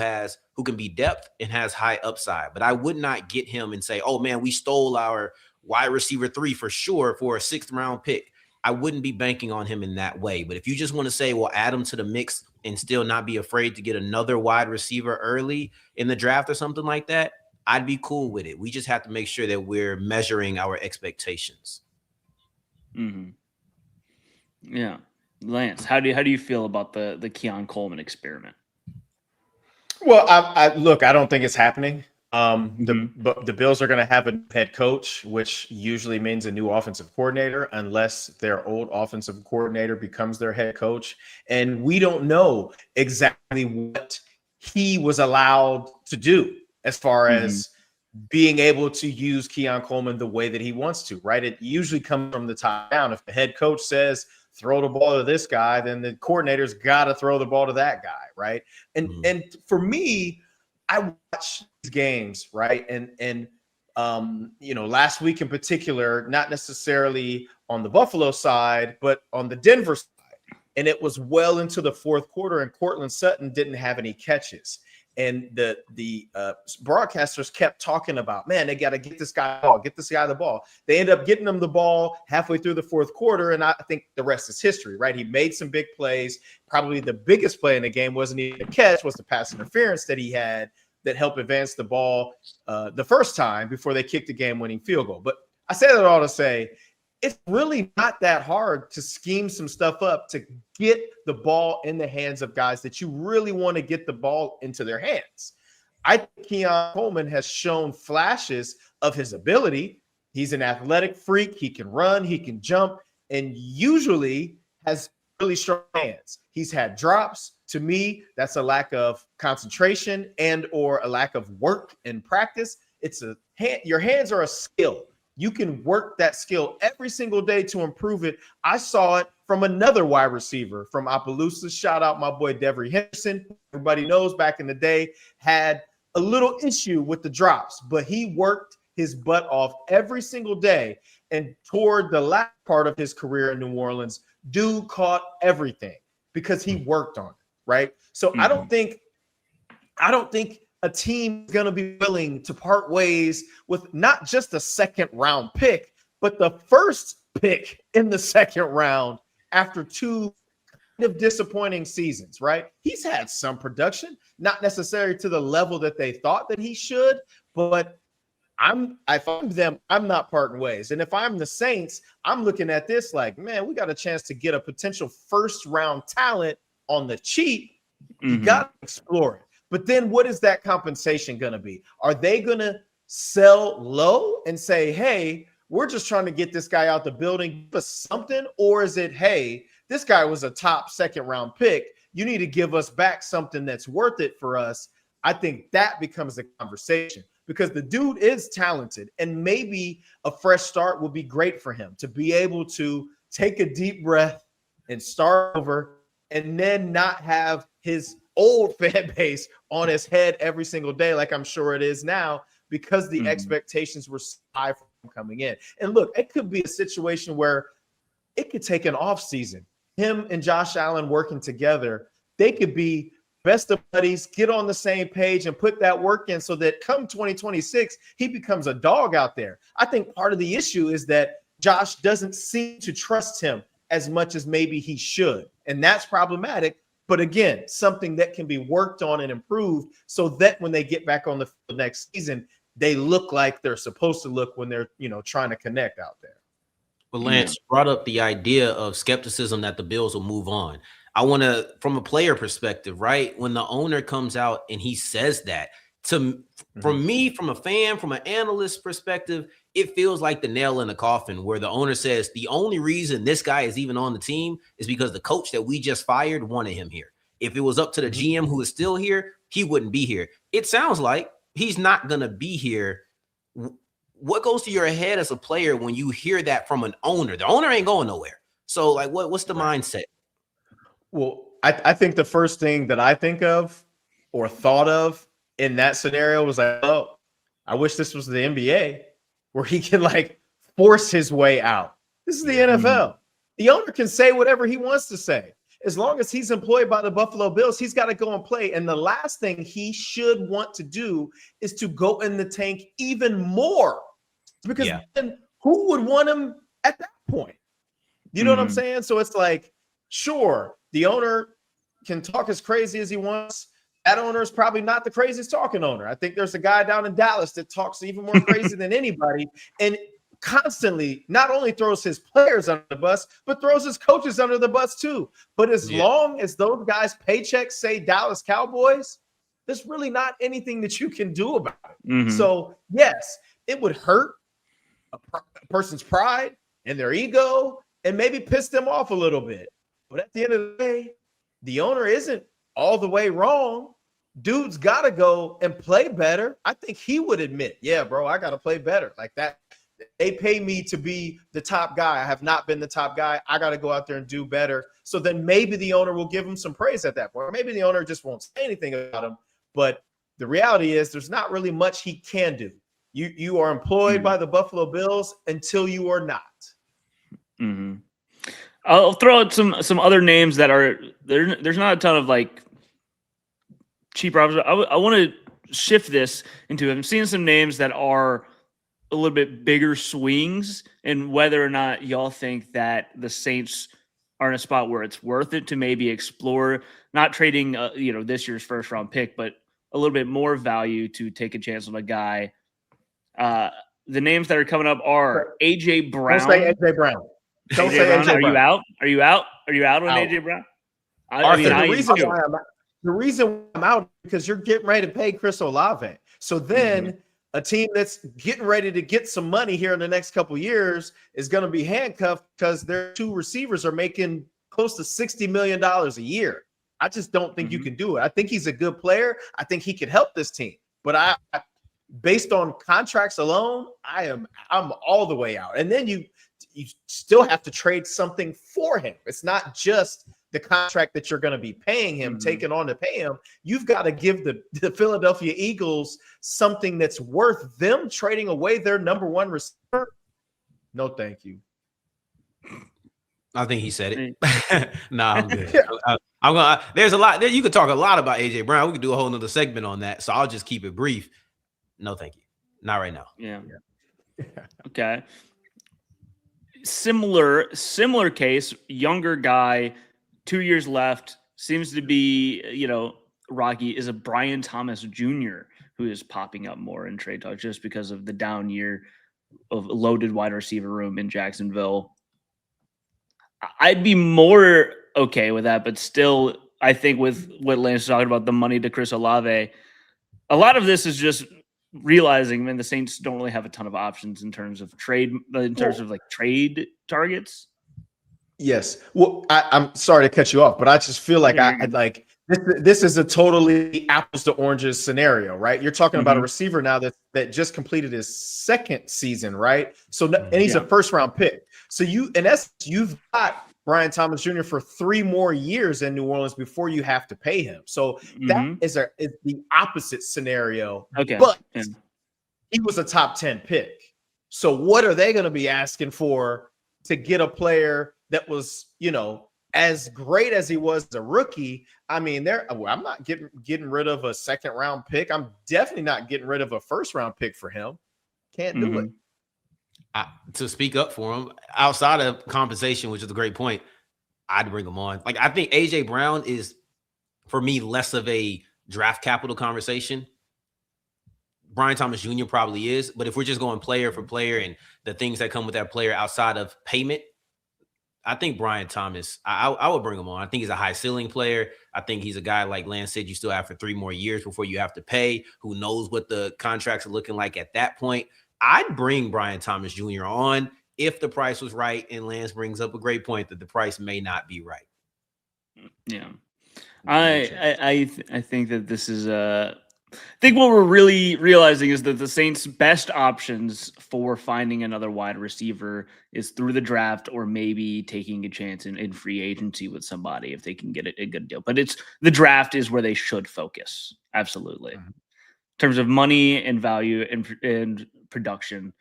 can be depth and has high upside. But I would not get him and say, oh man, we stole our wide receiver 3 for sure for a 6th round pick. I wouldn't be banking on him in that way. But if you just want to say, well, add him to the mix and still not be afraid to get another wide receiver early in the draft or something like that, I'd be cool with it. We just have to make sure that we're measuring our expectations. Mm-hmm. Yeah. Lance, how do you feel about the Keon Coleman experiment? Well, I look, I don't think it's happening. The Bills are going to have a head coach, which usually means a new offensive coordinator, unless their old offensive coordinator becomes their head coach. And we don't know exactly what he was allowed to do as far as being able to use Keon Coleman the way that he wants to, right? It usually comes from the top down. If the head coach says, throw the ball to this guy, then the coordinator's got to throw the ball to that guy, right? And for me, I watch these games, right? And last week in particular, not necessarily on the Buffalo side, but on the Denver side. And it was well into the fourth quarter, and Cortland Sutton didn't have any catches. And the broadcasters kept talking about, man, they got to get this guy the ball. They end up getting him the ball halfway through the fourth quarter, and I think the rest is history, right? He made some big plays. Probably the biggest play in the game wasn't even a catch, was the pass interference that he had that helped advance the ball the first time before they kicked the game-winning field goal. But I say that all to say, it's really not that hard to scheme some stuff up to get the ball in the hands of guys that you really want to get the ball into their hands. I think Keon Coleman has shown flashes of his ability. He's an athletic freak. He can run, he can jump, and usually has really strong hands. He's had drops. To me, that's a lack of concentration and or a lack of work and practice. Your hands are a skill. You can work that skill every single day to improve it. I saw it from another wide receiver from Opelousas. Shout out my boy Devery Henderson. Everybody knows back in the day had a little issue with the drops, but he worked his butt off every single day. And toward the last part of his career in New Orleans, dude caught everything because he worked on it, right? So I don't think a team is going to be willing to part ways with not just a second round pick, but the first pick in the second round after two kind of disappointing seasons, right? He's had some production, not necessarily to the level that they thought that he should, but if I'm them, I'm not parting ways. And if I'm the Saints, I'm looking at this like, man, we got a chance to get a potential first round talent on the cheap. You got to explore it. But then what is that compensation going to be? Are they going to sell low and say, hey, we're just trying to get this guy out the building, give us something? Or is it, hey, this guy was a top second round pick. You need to give us back something that's worth it for us. I think that becomes the conversation because the dude is talented and maybe a fresh start would be great for him to be able to take a deep breath and start over and then not have his old fan base on his head every single day, like I'm sure it is now, because the expectations were so high for him coming in. And look, it could be a situation where it could take an off season. Him and Josh Allen working together, they could be best of buddies, get on the same page and put that work in so that come 2026, he becomes a dog out there. I think part of the issue is that Josh doesn't seem to trust him as much as maybe he should. And that's problematic. But again, something that can be worked on and improved so that when they get back on the field next season, they look like they're supposed to look when they're, trying to connect out there. Well, Lance brought up the idea of skepticism that the Bills will move on. I want to, from a player perspective, right? When the owner comes out and he says that, from me, from a fan, from an analyst perspective, it feels like the nail in the coffin where the owner says the only reason this guy is even on the team is because the coach that we just fired wanted him here. If it was up to the GM who is still here, he wouldn't be here. It sounds like he's not going to be here. What goes to your head as a player when you hear that from an owner? The owner ain't going nowhere. So, like, what's the mindset? Well, I think the first thing that I think of or thought of in that scenario was like, oh, I wish this was the NBA where he can force his way out. This is the NFL. The owner can say whatever he wants to say. As long as he's employed by the Buffalo Bills, he's got to go and play. And the last thing he should want to do is to go in the tank even more. Because then who would want him at that point? You know what I'm saying? So it's like, sure, the owner can talk as crazy as he wants. That owner is probably not the craziest talking owner. I think there's a guy down in Dallas that talks even more crazy than anybody, and constantly not only throws his players under the bus, but throws his coaches under the bus too. But as long as those guys' paychecks say Dallas Cowboys, there's really not anything that you can do about it. So yes, it would hurt a person's pride and their ego and maybe piss them off a little bit. But at the end of the day, the owner isn't all the way wrong. Dude's got to go and play better. I think he would admit, yeah, bro, I got to play better. Like that. They pay me to be the top guy. I have not been the top guy. I got to go out there and do better. So then maybe the owner will give him some praise at that point. Or maybe the owner just won't say anything about him. But the reality is there's not really much he can do. You are employed by the Buffalo Bills until you are not. I'll throw out some other names that are there. There's not a ton of like cheap options. I want to shift this into, I'm seeing some names that are a little bit bigger swings, and whether or not y'all think that the Saints are in a spot where it's worth it to maybe explore not trading this year's first round pick, but a little bit more value to take a chance on a guy. The names that are coming up are AJ Brown. Don't say AJ Brown. Don't say AJ Brown. Are you out? Are you out? Are you out on AJ Brown? The reason I'm out is because you're getting ready to pay Chris Olave. So then a team that's getting ready to get some money here in the next couple of years is going to be handcuffed because their two receivers are making close to $60 million a year. I just don't think you can do it. I think he's a good player. I think he could help this team. But I based on contracts alone, I'm all the way out. And then you still have to trade something for him. It's not just the contract that you're going to be paying him, taking on to pay him. You've got to give the Philadelphia Eagles something that's worth them trading away their number one receiver. No, thank you. I think he said it. Nah, I'm good. I'm gonna. There's a lot there. You could talk a lot about AJ Brown. We could do a whole nother segment on that. So I'll just keep it brief. No, thank you. Not right now. Yeah. Okay. Similar case. Younger guy, 2 years left. Seems to be, rocky. Is a Brian Thomas Jr. who is popping up more in trade talk just because of the down year of loaded wide receiver room in Jacksonville. I'd be more okay with that, but still, I think with what Lance is talking about, the money to Chris Olave, a lot of this is just realizing, man, the Saints don't really have a ton of options in terms of trade targets. Yes. Well, I'm sorry to cut you off, but I just feel like this is a totally apples to oranges scenario, right? You're talking about a receiver now that just completed his second season, right? So, and he's a first round pick. So in essence, you've got Brian Thomas Jr. for 3 more years in New Orleans before you have to pay him. So that is the opposite scenario. Okay. But he was a top 10 pick. So what are they going to be asking for to get a player that was, as great as he was as a rookie? I mean, I'm not getting rid of a second round pick. I'm definitely not getting rid of a first round pick for him. Can't do it. To speak up for him, outside of compensation, which is a great point, I'd bring him on. Like, I think AJ Brown is, for me, less of a draft capital conversation. Brian Thomas Jr. probably is, but if we're just going player for player and the things that come with that player outside of payment, I think Brian Thomas, I would bring him on. I think he's a high ceiling player. I think he's a guy, like Lance said, you still have for 3 more years before you have to pay. Who knows what the contracts are looking like at that point? I'd bring Brian Thomas Jr. on if the price was right, and Lance brings up a great point that the price may not be right. Yeah. I think that this is I think what we're really realizing is that the Saints' best options for finding another wide receiver is through the draft or maybe taking a chance in free agency with somebody if they can get a good deal. But the draft is where they should focus. Absolutely. In terms of money and value and production,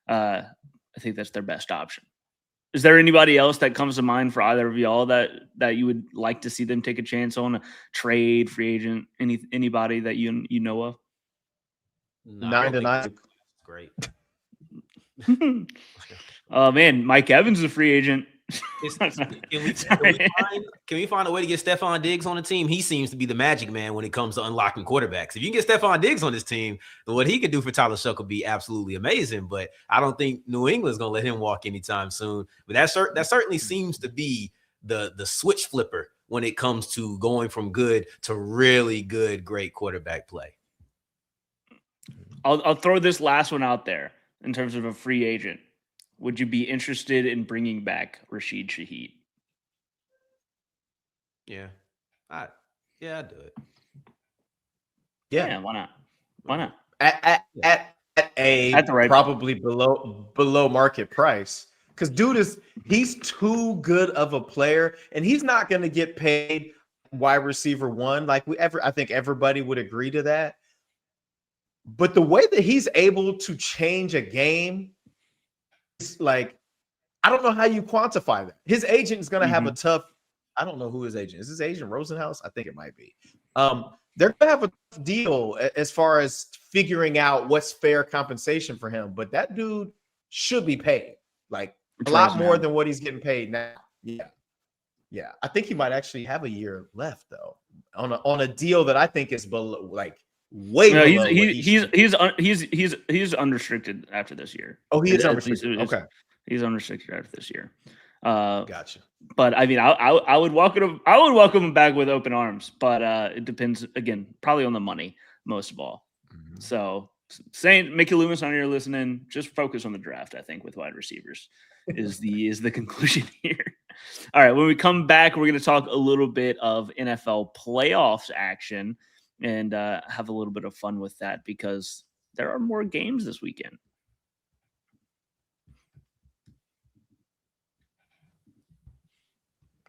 I think that's their best option. Is there anybody else that comes to mind for either of y'all that you would like to see them take a chance on, a trade, free agent, anybody that you know of? No, 9 to 9. Great. Oh man, Mike Evans is a free agent. Can we find a way to get Stephon Diggs on the team? He seems to be the magic man when it comes to unlocking quarterbacks. If you can get Stephon Diggs on this team, then what he could do for Tyler Shough could be absolutely amazing. But I don't think New England's going to let him walk anytime soon. But that certainly seems to be the switch flipper when it comes to going from good to really good, great quarterback play. I'll throw this last one out there in terms of a free agent. Would you be interested in bringing back Rashid Shaheed? Yeah. I'd do it. Yeah, why not? Why not? At the right probably below market price. Because he's too good of a player, and he's not going to get paid wide receiver one. I think everybody would agree to that. But the way that he's able to change a game, is like, I don't know how you quantify that. His agent is going to have a tough. I don't know who his agent is. His agent Rosenhaus? I think it might be. They're going to have a tough deal as far as figuring out what's fair compensation for him. But that dude should be paid like a lot more than what he's getting paid now. Yeah. I think he might actually have a year left though on a deal that I think is below way below. He's unrestricted after this year. Oh, he is unrestricted. Okay, he's unrestricted after this year. Gotcha. But I mean, I would welcome him back with open arms. But it depends again, probably on the money most of all. Mm-hmm. So saying Mickey Loomis on here listening, just focus on the draft. I think with wide receivers is the conclusion here. All right, when we come back, we're going to talk a little bit of NFL playoffs action. And have a little bit of fun with that because there are more games this weekend.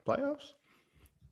Playoffs?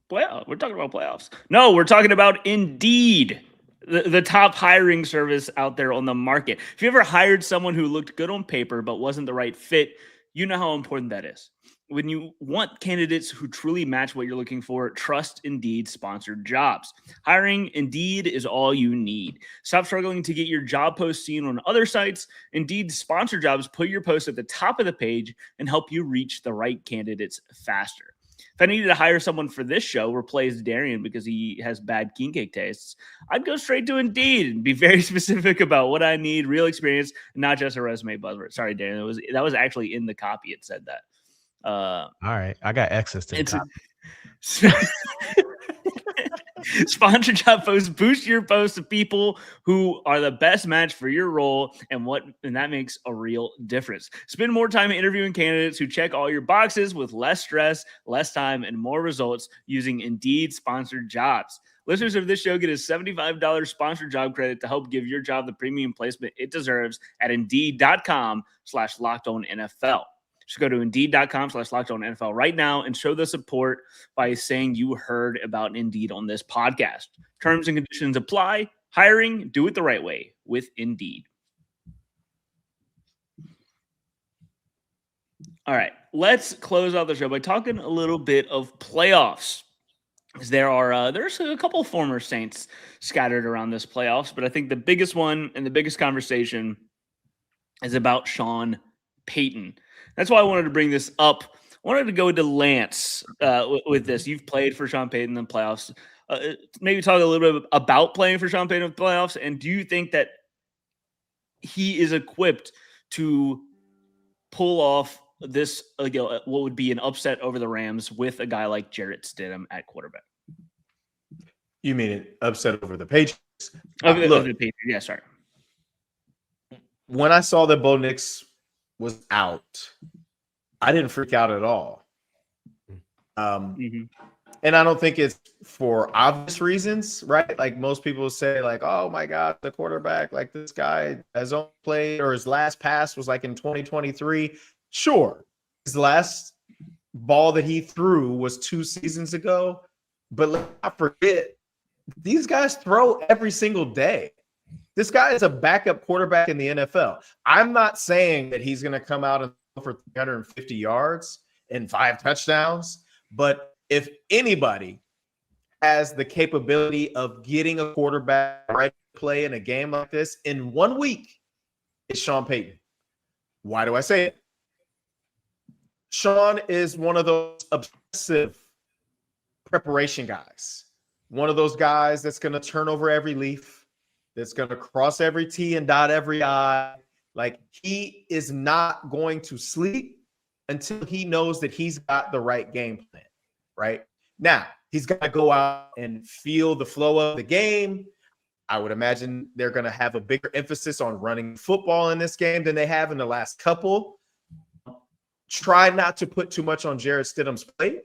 We're talking about playoffs. No, we're talking about Indeed, the top hiring service out there on the market. If you ever hired someone who looked good on paper but wasn't the right fit, you know how important that is. When you want candidates who truly match what you're looking for, trust Indeed sponsored jobs. Hiring Indeed is all you need. Stop struggling to get your job post seen on other sites. Indeed sponsored jobs put your post at the top of the page and help you reach the right candidates faster. If I needed to hire someone for this show, replace Darian because he has bad king cake tastes, I'd go straight to Indeed and be very specific about what I need, real experience, not just a resume buzzword. Sorry, Darian, that was actually in the copy. It said that. All right, I got access to it. Sponsored job posts boost your posts to people who are the best match for your role, and that makes a real difference. Spend more time interviewing candidates who check all your boxes with less stress, less time, and more results using Indeed sponsored jobs. Listeners of this show get a $75 sponsored job credit to help give your job the premium placement it deserves at Indeed.com/LockedOnNFL. Just go to Indeed.com/LockedOnNFL right now and show the support by saying you heard about Indeed on this podcast. Terms and conditions apply. Hiring, do it the right way with Indeed. All right, let's close out the show by talking a little bit of playoffs. There's a couple of former Saints scattered around this playoffs, but I think the biggest one and the biggest conversation is about Sean Payton. That's why I wanted to bring this up. I wanted to go to Lance with this. You've played for Sean Payton in the playoffs. Maybe talk a little bit about playing for Sean Payton in the playoffs. And do you think that he is equipped to pull off this, what would be an upset over the Rams with a guy like Jarrett Stidham at quarterback? You mean an upset over the Patriots? Over the Patriots. Yeah, sorry. When I saw that Bo Nix was out, I didn't freak out at all. And I don't think it's for obvious reasons, right? Like most people say, like, oh my God, the quarterback, like this guy has only played, or his last pass was like in 2023. Sure. His last ball that he threw was 2 seasons ago. But let's not forget, these guys throw every single day. This guy is a backup quarterback in the NFL. I'm not saying that he's going to come out and throw for 350 yards and 5 touchdowns, but if anybody has the capability of getting a quarterback right play in a game like this in 1 week, it's Sean Payton. Why do I say it? Sean is one of those obsessive preparation guys. One of those guys that's going to turn over every leaf, that's going to cross every T and dot every I. Like, he is not going to sleep until he knows that he's got the right game plan, right? Now, he's got to go out and feel the flow of the game. I would imagine they're going to have a bigger emphasis on running football in this game than they have in the last couple. Try not to put too much on Jarrett Stidham's plate,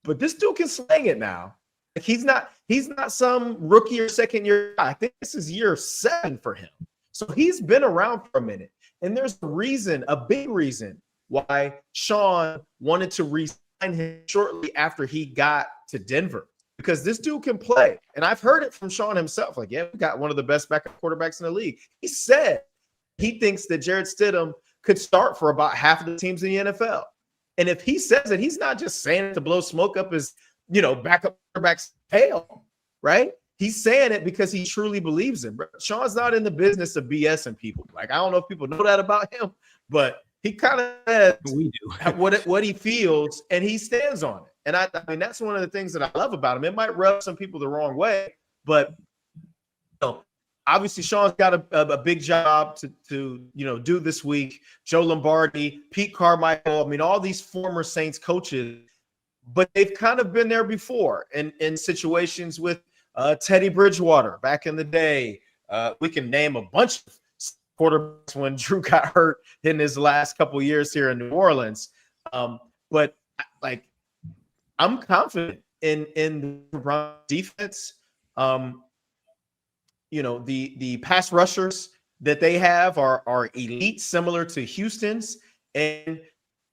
but this dude can sling it now. Like, he's not some rookie or second year guy. I think this is year 7 for him. So he's been around for a minute. And there's a reason, a big reason, why Sean wanted to re-sign him shortly after he got to Denver, because this dude can play. And I've heard it from Sean himself. Like, yeah, we got one of the best backup quarterbacks in the league. He said he thinks that Jarrett Stidham could start for about half of the teams in the NFL. And if he says it, he's not just saying it to blow smoke up his, backup quarterback's tail, right? He's saying it because he truly believes in. Sean's not in the business of BSing people. Like, I don't know if people know that about him, but he kind of says what he feels, and he stands on it. And I mean, that's one of the things that I love about him. It might rub some people the wrong way, but obviously Sean's got a big job to do this week. Joe Lombardi, Pete Carmichael, I mean, all these former Saints coaches, but they've kind of been there before in situations with Teddy Bridgewater back in the day. We can name a bunch of quarterbacks when Drew got hurt in his last couple of years here in New Orleans. But like, I'm confident in the defense. The pass rushers that they have are elite, similar to Houston's. And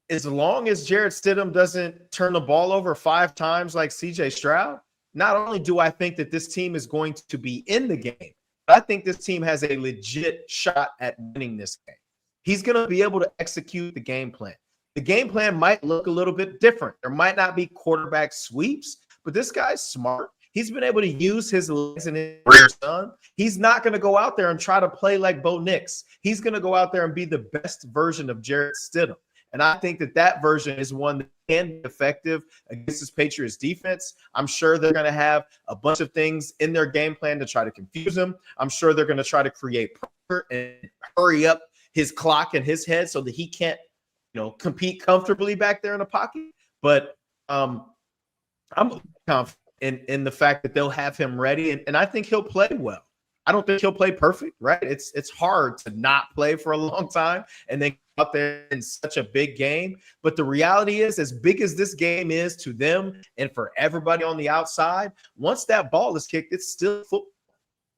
as long as Jarrett Stidham doesn't turn the ball over 5 times like CJ Stroud, not only do I think that this team is going to be in the game, but I think this team has a legit shot at winning this game. He's going to be able to execute the game plan. The game plan might look a little bit different. There might not be quarterback sweeps, but this guy's smart. He's been able to use his legs and his rear son. He's not going to go out there and try to play like Bo Nix. He's going to go out there and be the best version of Jarrett Stidham. And I think that version is one that can be effective against this Patriots defense. I'm sure they're going to have a bunch of things in their game plan to try to confuse him. I'm sure they're going to try to create pressure and hurry up his clock in his head so that he can't, compete comfortably back there in the pocket. But I'm confident in the fact that they'll have him ready, and I think he'll play well. I don't think he'll play perfect, right? It's hard to not play for a long time and then out there in such a big game. But the reality is, as big as this game is to them and for everybody on the outside, once that ball is kicked, it's still football,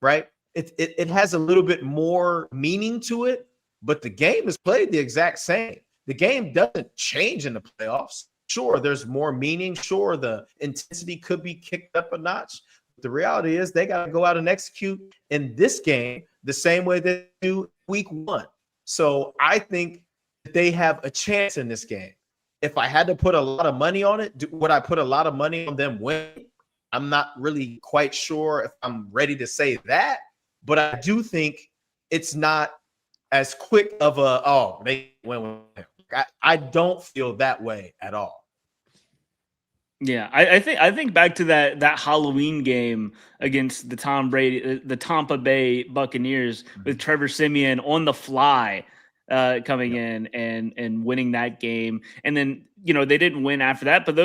right? It has a little bit more meaning to it, but the game is played the exact same. The game doesn't change in the playoffs. Sure, there's more meaning. Sure, the intensity could be kicked up a notch. But the reality is they got to go out and execute in this game the same way they do week 1. So I think that they have a chance in this game. If I had to put a lot of money on it, would I put a lot of money on them winning? I'm not really quite sure if I'm ready to say that, but I do think it's not as quick of they win with him. I don't feel that way at all. Yeah, I think back to that Halloween game against the Tampa Bay Buccaneers with Trevor Siemian on the fly coming in and winning that game. And then, they didn't win after that, but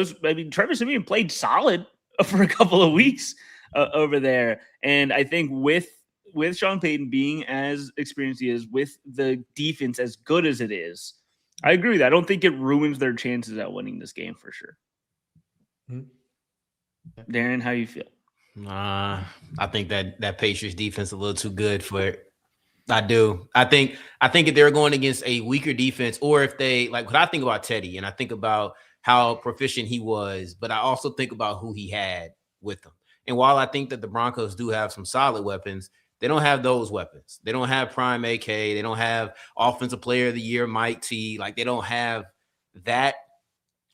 Trevor Siemian played solid for a couple of weeks over there. And I think with Sean Payton being as experienced as he is, with the defense as good as it is, I agree with that. I don't think it ruins their chances at winning this game for sure. Mm-hmm. Darren, how you feel? I think that Patriots defense is a little too good for it. I do. I think if they're going against a weaker defense, or if they when I think about Teddy and I think about how proficient he was, but I also think about who he had with him. And while I think that the Broncos do have some solid weapons, they don't have those weapons. They don't have Prime AK. They don't have Offensive Player of the Year Mike T. They don't have that.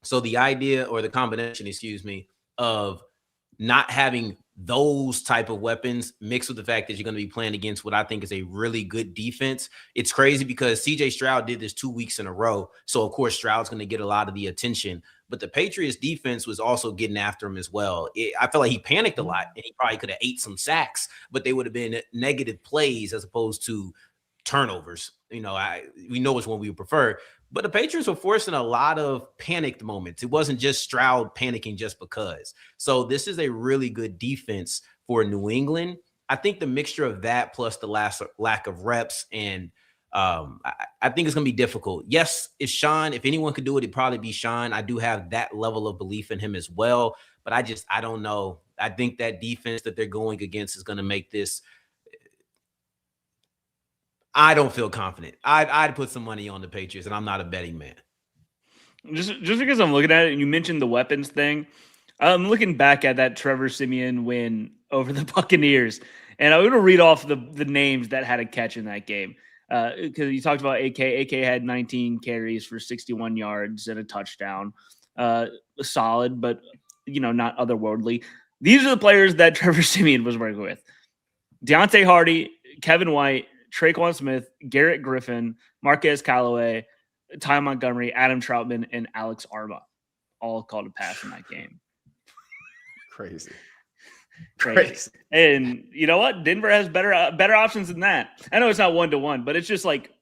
So the idea, or the combination, of not having those type of weapons mixed with the fact that you're going to be playing against what I think is a really good defense. It's crazy because CJ Stroud did this 2 weeks in a row. So, of course, Stroud's going to get a lot of the attention. But the Patriots defense was also getting after him as well. I feel like he panicked a lot, and he probably could have ate some sacks, but they would have been negative plays as opposed to turnovers. We know which one we would prefer. But the Patriots were forcing a lot of panicked moments. It wasn't just Stroud panicking just because. So this is a really good defense for New England. I think the mixture of that plus the lack of reps and I think it's going to be difficult. Yes, it's Sean. If anyone could do it, it'd probably be Sean. I do have that level of belief in him as well. But I don't know. I think that defense that they're going against is going to make this. I don't feel confident. I'd put some money on the Patriots, and I'm not a betting man. Just because I'm looking at it, and you mentioned the weapons thing, I'm looking back at that Trevor Siemian win over the Buccaneers, and I'm going to read off the names that had a catch in that game. Because you talked about AK. AK had 19 carries for 61 yards and a touchdown. Solid, but not otherworldly. These are the players that Trevor Siemian was working with: Deontay Hardy, Kevin White, Traquan Smith, Garrett Griffin, Marquez Callaway, Ty Montgomery, Adam Troutman, and Alex Arma, all called a pass in that game. Crazy. And you know what? Denver has better options than that. I know it's not 1-to-1, but it's just like,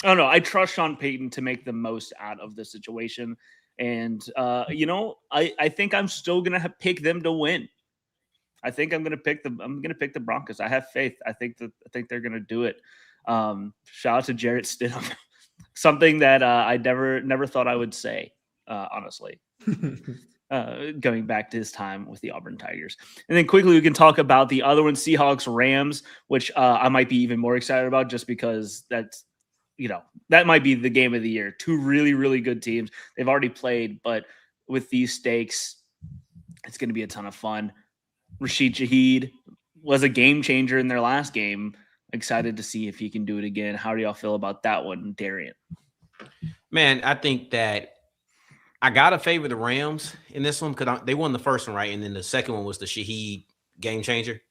I don't know. I trust Sean Payton to make the most out of the situation. And, I think I'm still going to pick them to win. I think I'm going to pick the Broncos. I have faith. I think they're going to do it. Shout out to Jarrett Stidham. Something that I never thought I would say, honestly. Going back to his time with the Auburn Tigers. And then quickly we can talk about the other one, Seahawks Rams, which I might be even more excited about just because that's, that might be the game of the year. Two really, really good teams. They've already played, but with these stakes, it's going to be a ton of fun. Rashid Shaheed was a game changer in their last game. Excited to see if he can do it again. How do y'all feel about that one, Darian? Man, I think that I got to favor the Rams in this one because they won the first one, right? And then the second one was the Shaheed game changer.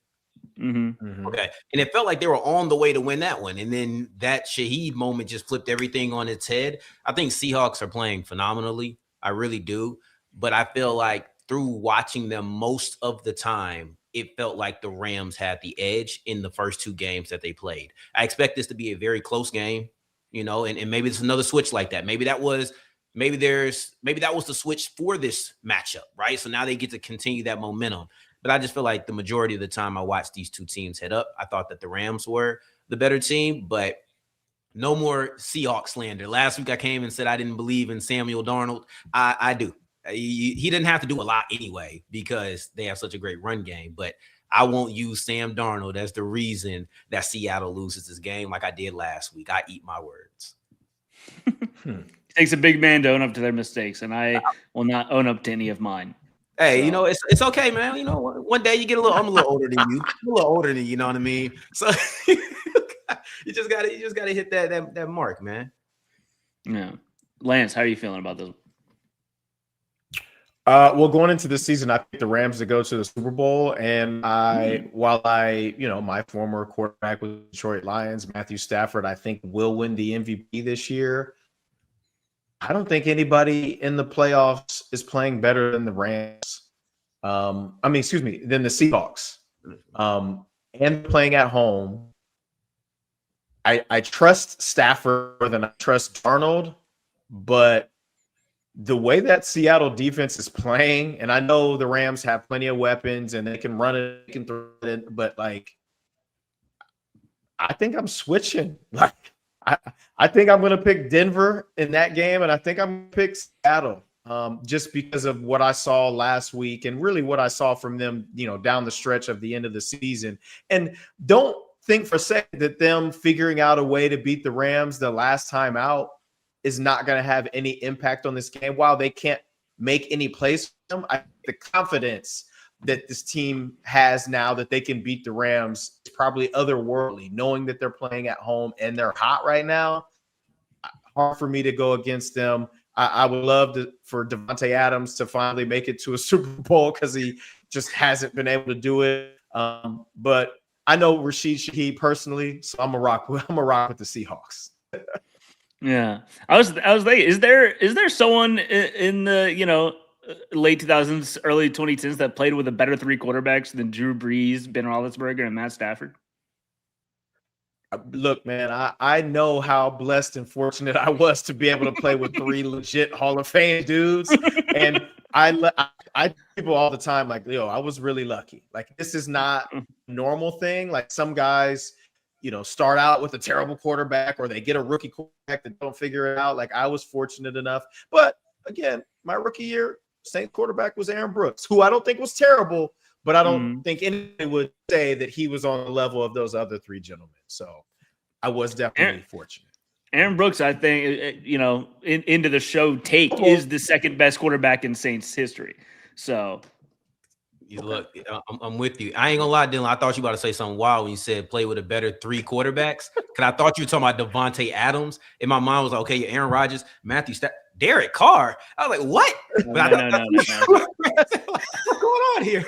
Mm-hmm. Mm-hmm. Okay. And it felt like they were on the way to win that one. And then that Shaheed moment just flipped everything on its head. I think Seahawks are playing phenomenally. I really do. But I feel like through watching them most of the time, it felt like the Rams had the edge in the first two games that they played. I expect this to be a very close game, and maybe it's another switch like that. Maybe that was the switch for this matchup, right? So now they get to continue that momentum. But I just feel like the majority of the time I watched these two teams head up, I thought that the Rams were the better team, but no more Seahawks slander. Last week I came and said I didn't believe in Samuel Darnold. I do. He didn't have to do a lot anyway because they have such a great run game, but I won't use Sam Darnold as the reason that Seattle loses this game like I did last week. I eat my words. It takes a big man to own up to their mistakes, and I will not own up to any of mine. Hey, it's okay, man. One day you get I'm a little older than you. I'm a little older than you, know what I mean? So you just gotta hit that mark, man. Yeah. Lance, how are you feeling about this? Well, going into this season, I picked the Rams to go to the Super Bowl, and while my former quarterback with the Detroit Lions, Matthew Stafford, I think will win the MVP this year. I don't think anybody in the playoffs is playing better than the Rams. Than the Seahawks. And playing at home. I trust Stafford more than I trust Darnold, but the way that Seattle defense is playing, and I know the Rams have plenty of weapons and they can run it, they can throw it, but I think I'm switching. I think I'm going to pick Denver in that game, and I think I'm going to pick Seattle just because of what I saw last week and really what I saw from them, down the stretch of the end of the season. And don't think for a second that them figuring out a way to beat the Rams the last time out is not going to have any impact on this game. While they can't make any plays for them, the confidence that this team has now that they can beat the Rams is probably otherworldly, knowing that they're playing at home and they're hot right now. Hard for me to go against them. I would love for Devontae Adams to finally make it to a Super Bowl because he just hasn't been able to do it. But I know Rashid Shaheed personally, so I'm a rock with the Seahawks. Yeah, I was thinking, is there someone in the late 2000s, early 2010s that played with a better three quarterbacks than Drew Brees, Ben Roethlisberger, and Matt Stafford? Look, man, I know how blessed and fortunate I was to be able to play with three legit Hall of Fame dudes, and I people all the time like, I was really lucky. Like, this is not a normal thing. Like, some guys, start out with a terrible quarterback, or they get a rookie quarterback that don't figure it out. Like, I was fortunate enough. But again, my rookie year, Saints quarterback was Aaron Brooks, who I don't think was terrible, but I don't think anyone would say that he was on the level of those other three gentlemen. So I was definitely fortunate. Aaron Brooks, I think, into the show take is the second best quarterback in Saints history. So, look, I'm with you. I ain't gonna lie, Dylan. I thought you were about to say something wild when you said play with a better three quarterbacks. Because I thought you were talking about Devontae Adams. And my mind was like, okay, Aaron Rodgers, Matthew Stafford, Derek Carr. I was like, what? No. What's going on here?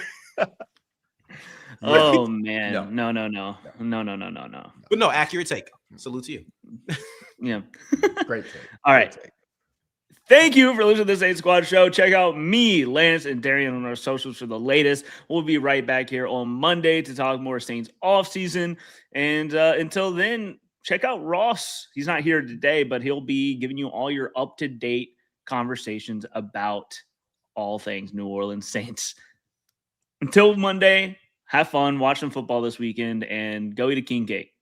Oh man, no. But no, accurate take. Salute to you. Yeah, great take. All right. Thank you for listening to the Saints Squad Show. Check out me, Lance, and Darian on our socials for the latest. We'll be right back here on Monday to talk more Saints offseason. And until then, check out Ross. He's not here today, but he'll be giving you all your up-to-date conversations about all things New Orleans Saints. Until Monday, have fun, watch some football this weekend, and go eat a king cake.